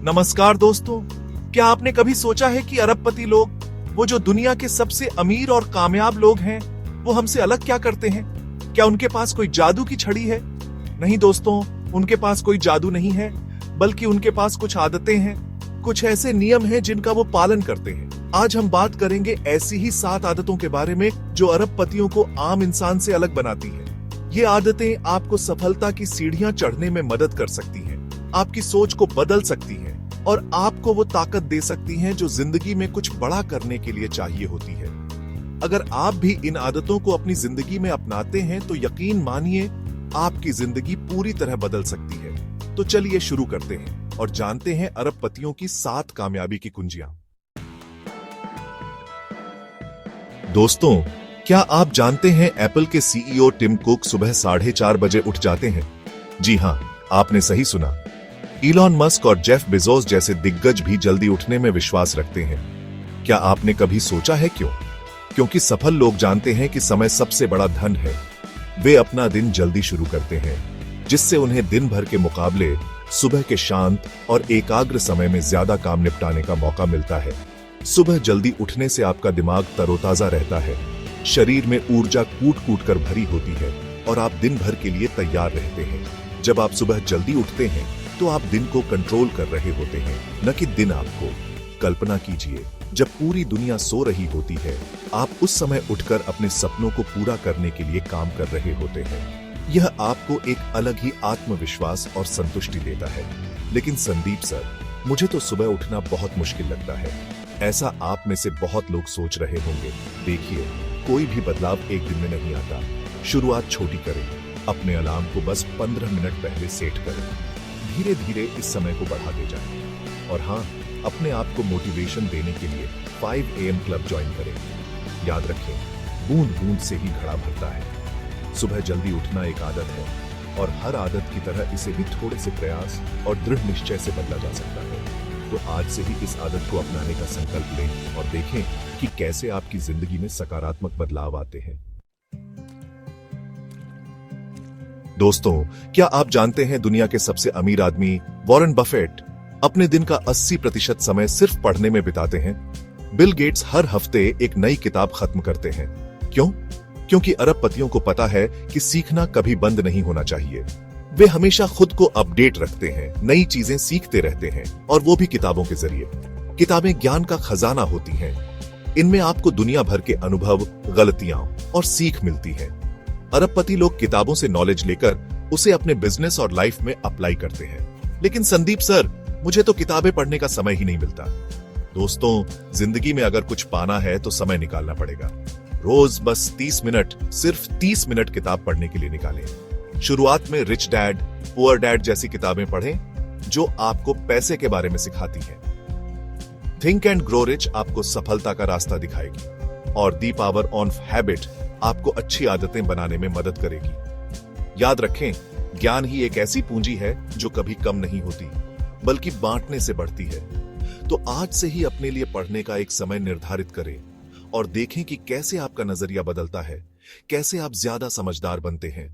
नमस्कार दोस्तों, क्या आपने कभी सोचा है कि अरबपति लोग, वो जो दुनिया के सबसे अमीर और कामयाब लोग हैं, वो हमसे अलग क्या करते हैं? क्या उनके पास कोई जादू की छड़ी है? नहीं दोस्तों, उनके पास कोई जादू नहीं है, बल्कि उनके पास कुछ आदतें हैं, कुछ ऐसे नियम हैं जिनका वो पालन करते हैं। आज हम बात करेंगे ऐसी ही 7 आदतों के बारे में जो अरबपतियों को आम इंसान से अलग बनाती है। ये आदतें आपको सफलता की सीढ़ियां चढ़ने में मदद कर सकती हैं, आपकी सोच को बदल सकती हैं और आपको वो ताकत दे सकती हैं जो जिंदगी में कुछ बड़ा करने के लिए चाहिए होती है। अगर आप भी इन आदतों को अपनी जिंदगी में अपनाते हैं तो यकीन मानिए आपकी जिंदगी पूरी तरह बदल सकती है। तो चलिए शुरू करते हैं और जानते हैं अरबपतियों की 7 कामयाबी की कुंजियां। दोस्तों, क्या आप जानते हैं एप्पल के सीईओ टिम कुक सुबह 4:30 बजे उठ जाते हैं? जी हां, आपने सही सुना। इलॉन मस्क और जेफ बेजोस जैसे दिग्गज भी जल्दी उठने में विश्वास रखते हैं। क्या आपने कभी सोचा है क्यों? क्योंकि सफल लोग जानते हैं कि समय सबसे बड़ा धन है। वे अपना दिन जल्दी शुरू करते हैं, जिससे उन्हें दिन भर के मुकाबले सुबह के शांत और एकाग्र समय में ज्यादा काम निपटाने का मौका मिलता है। सुबह जल्दी उठने से आपका दिमाग तरोताजा रहता है, शरीर में ऊर्जा कूट कूट कर भरी होती है और आप दिन भर के लिए तैयार रहते हैं। जब आप सुबह जल्दी उठते हैं तो आप दिन को कंट्रोल कर रहे होते हैं, न कि दिन आपको। कल्पना कीजिए, जब पूरी दुनिया सो रही होती है, आप उस समय उठकर अपने सपनों को पूरा करने के लिए काम कर रहे होते हैं। यह आपको एक अलग ही आत्मविश्वास और संतुष्टि देता है। लेकिन संदीप सर, मुझे तो सुबह उठना बहुत मुश्किल लगता है। ऐसा आप में से बहुत लोग सोच रहे होंगे। देखिए, कोई भी बदलाव एक दिन में नहीं आता। शुरुआत छोटी करें, अपने अलार्म को बस 15 मिनट पहले सेट करें। धीरे धीरे इस समय को बढ़ाते जाएं। और हाँ, अपने आप को मोटिवेशन देने के लिए 5 AM क्लब ज्वाइन करें। याद रखें, बूंद बूंद से ही घड़ा भरता है। सुबह जल्दी उठना एक आदत है और हर आदत की तरह इसे भी थोड़े से प्रयास और दृढ़ निश्चय से बदला जा सकता है। तो आज से ही इस आदत को अपनाने का संकल्प लें और देखें कि कैसे आपकी जिंदगी में सकारात्मक बदलाव आते हैं। दोस्तों, क्या आप जानते हैं दुनिया के सबसे अमीर आदमी वॉरेन बफेट अपने दिन का 80% समय सिर्फ पढ़ने में बिताते हैं? बिल गेट्स हर हफ्ते एक नई किताब खत्म करते हैं। क्यों? क्योंकि अरबपतियों को पता है कि सीखना कभी बंद नहीं होना चाहिए। वे हमेशा खुद को अपडेट रखते हैं, नई चीजें सीखते रहते हैं, और वो भी किताबों के जरिए। किताबें ज्ञान का खजाना होती हैं। इनमें आपको दुनिया भर के अनुभव, गलतियां और सीख मिलती है। अरबपति लोग किताबों से नॉलेज लेकर उसे अपने बिजनेस और लाइफ में अप्लाई करते हैं। लेकिन संदीप सर, मुझे तो किताबें पढ़ने का समय ही नहीं मिलता। दोस्तों, जिंदगी में अगर कुछ पाना है तो समय निकालना पड़ेगा। रोज बस 30 मिनट, सिर्फ 30 मिनट किताब पढ़ने के लिए निकालें। शुरुआत में रिच डैड, पुअर डैड जैसी किताबें पढ़ें, जो आपको पैसे के बारे में सिखाती हैं। थिंक एंड ग्रो रिच आपको सफलता का रास्ता दिखाएगी और द पावर ऑफ हैबिट आपको अच्छी आदतें बनाने में मदद करेगी। याद रखें, ज्ञान ही एक ऐसी पूंजी है जो कभी कम नहीं होती, बल्कि बांटने से बढ़ती है। तो आज से ही अपने लिए पढ़ने का एक समय निर्धारित करें और देखें कि कैसे आपका नजरिया बदलता है, कैसे आप ज्यादा समझदार बनते हैं।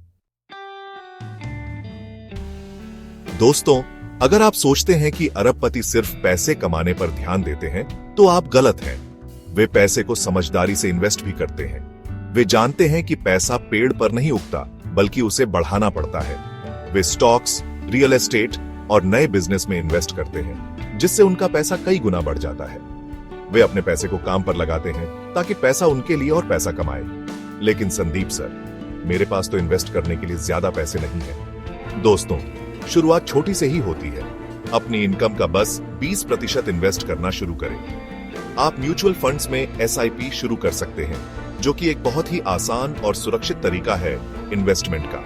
दोस्तों, अगर आप सोचते हैं कि अरबपति सिर्फ पैसे कमाने पर ध्यान देते हैं, तो आप गलत हैं। वे पैसे को समझदारी से इन्वेस्ट भी करते हैं। वे जानते हैं कि पैसा पेड़ पर नहीं उगता, बल्कि उसे बढ़ाना पड़ता है। वे स्टॉक्स, रियल एस्टेट और नए बिजनेस में इन्वेस्ट करते हैं, जिससे उनका पैसा कई गुना बढ़ जाता है। वे अपने पैसे को काम पर लगाते हैं ताकि पैसा उनके लिए और पैसा कमाए। लेकिन संदीप सर, मेरे पास तो इन्वेस्ट करने के लिए ज्यादा पैसे नहीं है। दोस्तों, शुरुआत छोटी से ही होती है। अपनी इनकम का बस 20% इन्वेस्ट करना शुरू करें। आप म्यूचुअल फंड्स में SIP शुरू कर सकते हैं, जो कि एक बहुत ही आसान और सुरक्षित तरीका है इन्वेस्टमेंट का।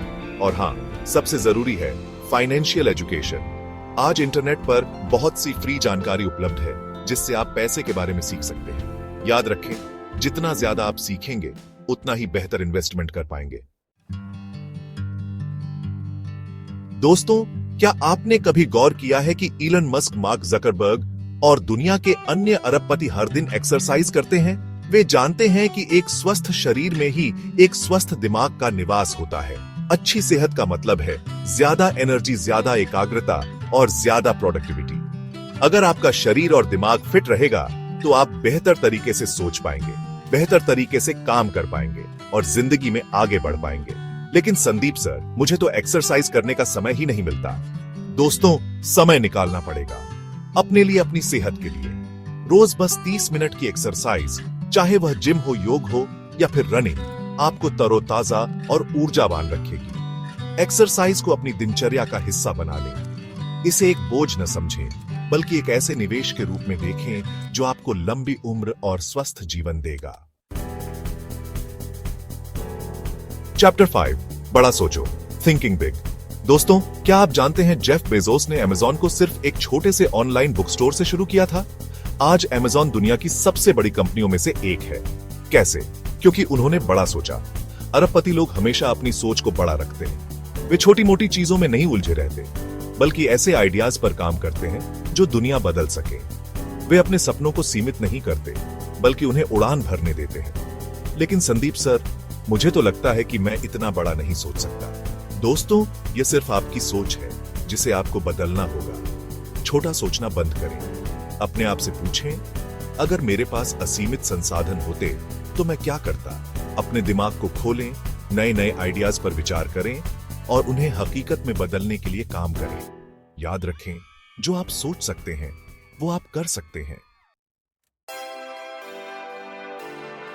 और हाँ, सबसे जरूरी है फाइनेंशियल एजुकेशन। आज इंटरनेट पर बहुत सी फ्री जानकारी उपलब्ध है, जिससे आप पैसे के बारे में सीख सकते हैं। याद रखें, जितना ज्यादा आप सीखेंगे, उतना ही बेहतर इन्वेस्टमेंट कर पाएंगे। दोस्तों, क्या आपने कभी गौर किया है कि इलन मस्क, मार्क जकरबर्ग और दुनिया के अन्य अरबपति हर दिन एक्सरसाइज करते हैं? वे जानते हैं कि एक स्वस्थ शरीर में ही एक स्वस्थ दिमाग का निवास होता है। अच्छी सेहत का मतलब है ज्यादा एनर्जी, ज्यादा एकाग्रता और ज्यादा प्रोडक्टिविटी। अगर आपका शरीर और दिमाग फिट रहेगा तो आप बेहतर तरीके से सोच पाएंगे, बेहतर तरीके से काम कर पाएंगे और जिंदगी में आगे बढ़ पाएंगे। लेकिन संदीप सर, मुझे तो एक्सरसाइज करने का समय ही नहीं मिलता। दोस्तों, समय निकालना पड़ेगा अपने लिए, अपनी सेहत के लिए। रोज बस 30 मिनट की एक्सरसाइज, चाहे वह जिम हो, योग हो या फिर रनिंग, आपको तरोताजा और ऊर्जावान रखेगी। एक्सरसाइज को अपनी दिनचर्या का हिस्सा बना लें। इसे एक बोझ न समझें, बल्कि एक ऐसे निवेश के रूप में देखें जो आपको लंबी उम्र और स्वस्थ जीवन देगा। चैप्टर 5, बड़ा सोचो, थिंकिंग बिग। दोस्तों, क्या आप जानते हैं जेफ बेजोस ने अमेज़न को सिर्फ एक छोटे से ऑनलाइन बुक स्टोर से शुरू किया था? आज अमेज़न दुनिया की सबसे बड़ी कंपनियों में से एक है। कैसे? क्योंकि उन्होंने बड़ा सोचा। अरबपति लोग हमेशा अपनी सोच को बड़ा रखते हैं। वे छोटी मोटी चीजों में नहीं उलझे रहते, बल्कि ऐसे आइडियाज पर काम करते हैं जो दुनिया बदल सके। वे अपने सपनों को सीमित नहीं करते, बल्कि उन्हें उड़ान भरने देते हैं। लेकिन संदीप सर, मुझे तो लगता है कि मैं इतना बड़ा नहीं सोच सकता। दोस्तों, यह सिर्फ आपकी सोच है जिसे आपको बदलना होगा। छोटा सोचना बंद करें। अपने आप से पूछें, अगर मेरे पास असीमित संसाधन होते तो मैं क्या करता? अपने दिमाग को खोलें, नए नए आइडियाज पर विचार करें और उन्हें हकीकत में बदलने के लिए काम करें। याद रखें, जो आप सोच सकते हैं वो आप कर सकते हैं।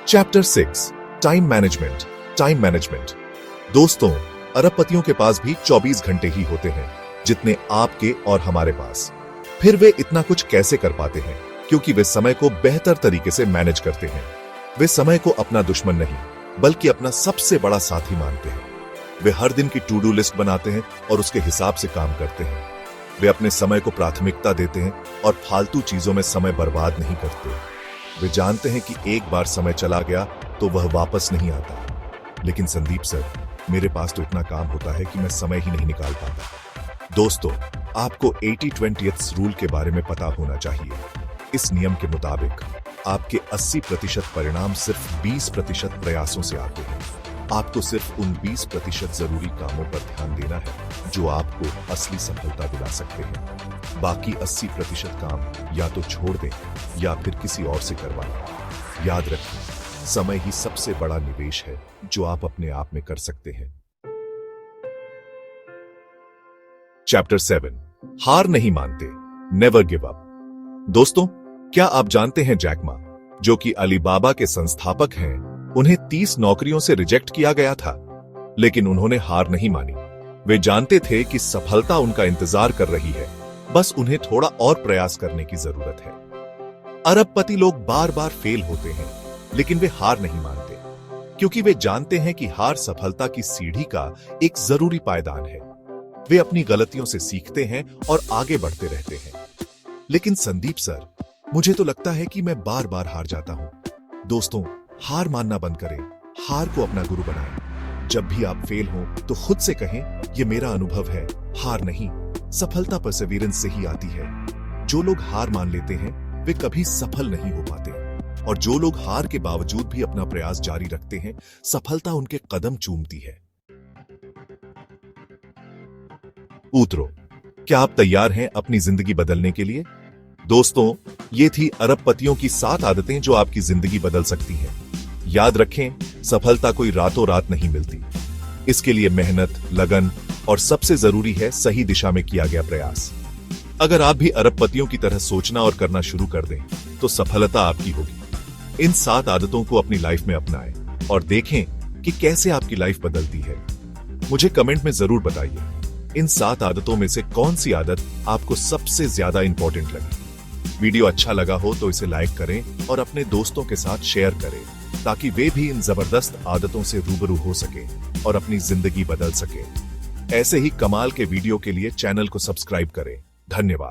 Chapter 6, time management. Time management. दोस्तों, अरबपतियों के पास भी 24 घंटे ही होते हैं, जितने आपके और हमारे पास। फिर वे इतना कुछ कैसे कर पाते हैं? क्योंकि वे समय को बेहतर तरीके से मैनेज करते हैं। वे समय को अपना दुश्मन नहीं, बल्कि अपना सबसे बड़ा साथी मानते हैं। वे हर दिन की टू डू लिस्ट बनाते हैं और उसके हिसाब से काम करते हैं। वे अपने समय को प्राथमिकता देते हैं और फालतू चीजों में समय बर्बाद नहीं करते। वे जानते हैं कि एक बार समय चला गया तो वह वापस नहीं आता। लेकिन संदीप सर, मेरे पास तो इतना काम होता है कि मैं समय ही नहीं निकाल पाता। दोस्तों, आपको 80-20 रूल के बारे में पता होना चाहिए। इस नियम के मुताबिक आपके 80% परिणाम सिर्फ 20% प्रयासों से आते हैं। आपको सिर्फ उन 20% जरूरी कामों पर ध्यान देना है जो आपको असली सफलता दिला सकते हैं। बाकी 80% काम या तो छोड़ दें या फिर किसी और से करवाएं। याद रखें, समय ही सबसे बड़ा निवेश है जो आप अपने आप में कर सकते हैं। चैप्टर 7, हार नहीं मानते, नेवर गिव अप। दोस्तों, क्या आप जानते हैं जैक मा, जो कि अलीबाबा के संस्थापक हैं, उन्हें 30 नौकरियों से रिजेक्ट किया गया था, लेकिन उन्होंने हार नहीं मानी। वे जानते थे कि सफलता उनका इंतजार कर रही है, बस उन्हें थोड़ा और प्रयास करने की जरूरत है। अरबपति लोग बार बार फेल होते हैं, लेकिन वे हार नहीं मानते, क्योंकि वे जानते हैं कि हार सफलता की सीढ़ी का एक जरूरी पायदान है। वे अपनी गलतियों से सीखते हैं और आगे बढ़ते रहते हैं। लेकिन संदीप सर, मुझे तो लगता है कि मैं बार बार हार जाता हूं। दोस्तों, हार मानना बंद करें, हार को अपना गुरु बनाएं। जब भी आप फेल हो तो खुद से कहें, यह मेरा अनुभव है, हार नहीं। सफलता परसेवरेंस से ही आती है। जो लोग हार मान लेते हैं वे कभी सफल नहीं हो पाते, और जो लोग हार के बावजूद भी अपना प्रयास जारी रखते हैं, सफलता उनके कदम चूमती है। उतरो, क्या आप तैयार हैं अपनी जिंदगी बदलने के लिए? दोस्तों, ये थी अरबपतियों की 7 आदतें जो आपकी जिंदगी बदल सकती हैं। याद रखें, सफलता कोई रातों रात नहीं मिलती। इसके लिए मेहनत, लगन और सबसे जरूरी है सही दिशा में किया गया प्रयास। अगर आप भी अरबपतियों की तरह सोचना और करना शुरू कर दें, तो सफलता आपकी होगी। इन 7 आदतों को अपनी लाइफ में अपनाएं और देखें कि कैसे आपकी लाइफ बदलती है। मुझे कमेंट में जरूर बताइए, इन 7 आदतों में से कौन सी आदत आपको सबसे ज्यादा इंपॉर्टेंट लगी। वीडियो अच्छा लगा हो तो इसे लाइक करें और अपने दोस्तों के साथ शेयर करें, ताकि वे भी इन जबरदस्त आदतों से रूबरू हो सके और अपनी जिंदगी बदल सके। ऐसे ही कमाल के वीडियो के लिए चैनल को सब्सक्राइब करें। धन्यवाद।